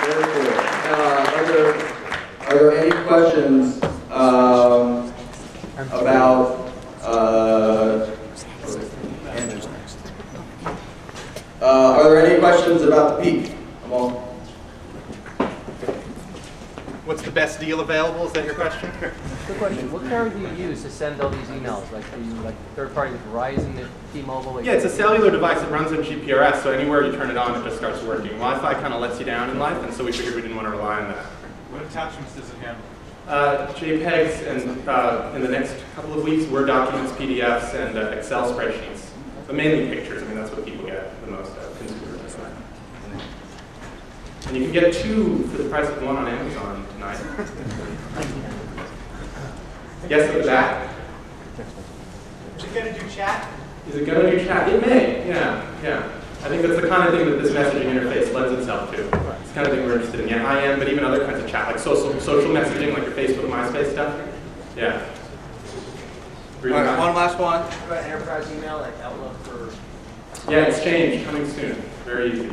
Very cool. Are there any questions about are there any questions about the peak? Amal? What's the best deal available? Is that your question? Good question. What carrier do you use to send all these emails? Like, are you like third party with Verizon, T-Mobile? Yeah, it's a cellular device that runs on GPRS, so anywhere you turn it on, it just starts working. Wi-Fi kind of lets you down in life, and so we figured we didn't want to rely on that. What attachments does it handle? JPEGs, and in the next couple of weeks, Word documents, PDFs, and Excel spreadsheets. But mainly pictures. I mean, that's what people get the most out of consumers. And you can get 2 for the price of 1 on Amazon tonight. Yes, at the back. Is it going to do chat? Is it going to do chat? It may, yeah. I think that's the kind of thing that this messaging interface lends itself to. It's the kind of thing we're interested in. Yeah, I am, but even other kinds of chat, like social messaging, like your Facebook, MySpace stuff. Yeah. All right, one last one. What about enterprise email, like Outlook for? Yeah, Exchange, coming soon. Very easy.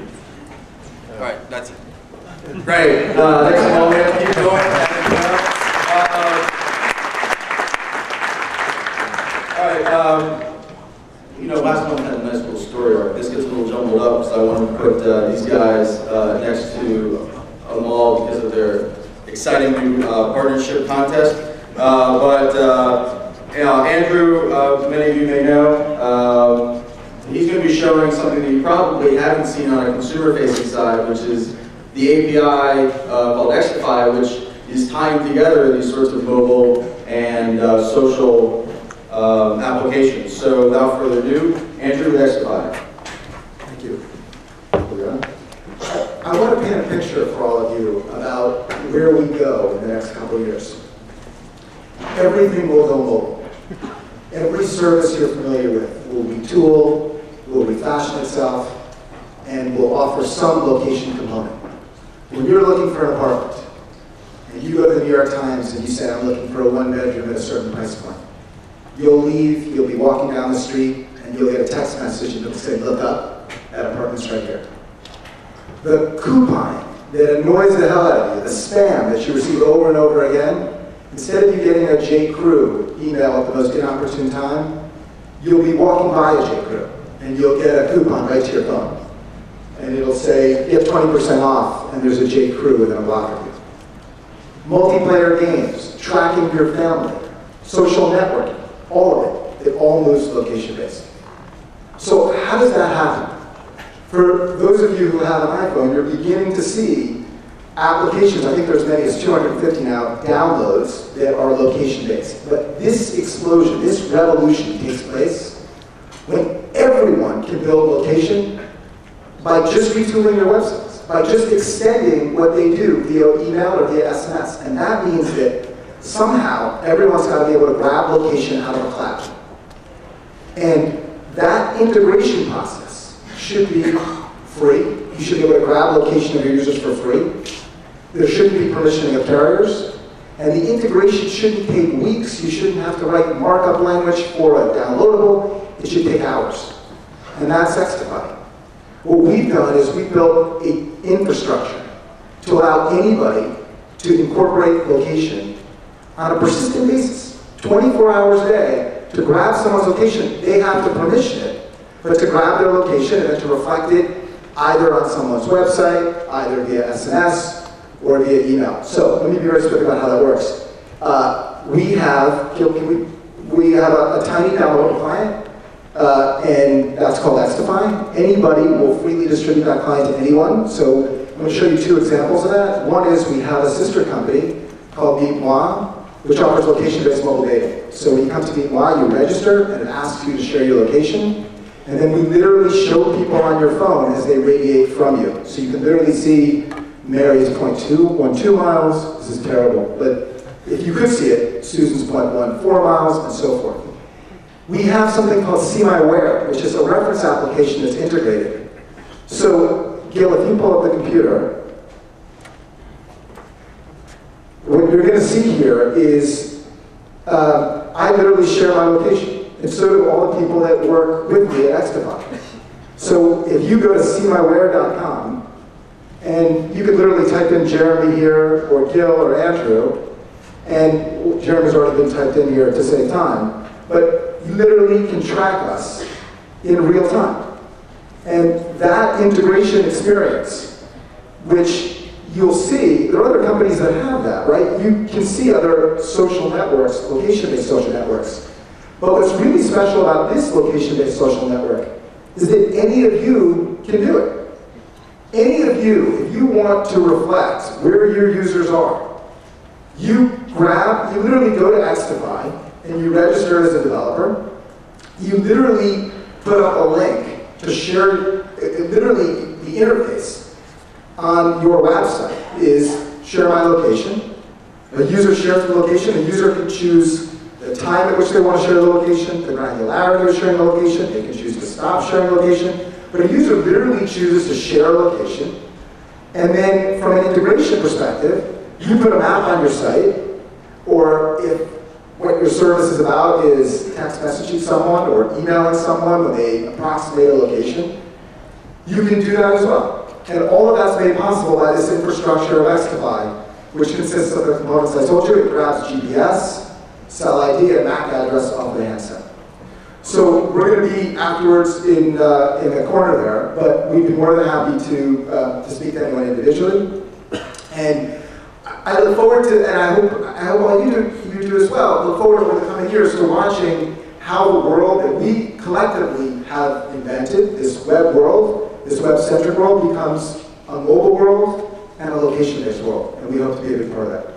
All right, that's it. Great. Thanks a lot. Keep going. All right. Last one had a nice little story arc. This gets a little jumbled up, so I wanted to put these guys next to Amal because of their exciting new partnership contest. Andrew, many of you may know, he's going to be showing something that you probably haven't seen on a consumer-facing side, which is the API called Xtify, which is tying together these sorts of mobile and social applications. So without further ado, Andrew with Xtify. Thank you. I want to paint a picture for all of you about where we go in the next couple of years. Everything will go mobile. Every service you're familiar with will retool, will refashion itself, and will offer some location component. When you're looking for an apartment, and you go to the New York Times and you say, I'm looking for a 1-bedroom at a certain price point, you'll leave, you'll be walking down the street, and you'll get a text message and it'll say, look up at apartments right here. The coupon that annoys the hell out of you, the spam that you receive over and over again, instead of you getting a J. Crew email at the most inopportune time, you'll be walking by a J. Crew, and you'll get a coupon right to your phone. And it'll say, get 20% off, and there's a J. Crew within a block of you. Multiplayer games, tracking your family, social networking, all of it all moves location-based. So how does that happen? For those of you who have an iPhone, you're beginning to see applications, I think there's as many as 250 now, downloads that are location-based. But this explosion, this revolution takes place when everyone can build location by just retooling their websites, by just extending what they do via email or via SMS. And that means that somehow everyone's got to be able to grab location out of a cloud. And that integration process should be free. You should be able to grab location of your users for free. There shouldn't be permissioning of carriers. And the integration shouldn't take weeks. You shouldn't have to write markup language for a downloadable. It should take hours. And that's Xtify. What we've done is we've built an infrastructure to allow anybody to incorporate location on a persistent basis, 24 hours a day, to grab someone's location. They have to permission it, but to grab their location and then to reflect it either on someone's website, either via SNS, or via email. So let me be very specific about how that works. We have a tiny downloadable client, and that's called Xtify. Anybody will freely distribute that client to anyone. So I'm going to show you 2 examples of that. One is we have a sister company called Meet Moi, which offers location-based mobile dating. So when you come to Meet Moi, you register, and it asks you to share your location. And then we literally show people on your phone as they radiate from you. So you can literally see Mary's 0.212 miles. This is terrible. But if you could see it, Susan's 0.14 miles, and so forth. We have something called See My Where, which is a reference application that's integrated. So, Gil, if you pull up the computer, what you're going to see here is I literally share my location. And so do all the people that work with me at Xtify. So if you go to seemywhere.com, And you could literally type in Jeremy here, or Gil, or Andrew, and Jeremy's already been typed in here to save time, but you literally can track us in real time. And that integration experience, which you'll see, there are other companies that have that, right? You can see other social networks, location-based social networks. But what's really special about this location-based social network is that any of you can do it. Any of you, if you want to reflect where your users are, you literally go to Xtify and you register as a developer. You literally put up a link to share, literally the interface on your website is share my location. A user shares the location. A user can choose the time at which they want to share the location, the granularity of sharing the location. They can choose to stop sharing the location. But a user literally chooses to share a location. And then from an integration perspective, you put a map on your site, or if what your service is about is text messaging someone or emailing someone when they approximate a location, you can do that as well. And all of that's made possible by this infrastructure of Xtify, which consists of the components I told you. It grabs GPS, cell ID, and MAC address off the handset. So we're going to be afterwards in the corner there, but we'd be more than happy to speak to anyone individually. And I look forward to, and I hope all you do as well, look forward over the coming years to watching how the world that we collectively have invented, this web world, this web-centric world, becomes a mobile world and a location-based world. And we hope to be a big part of that.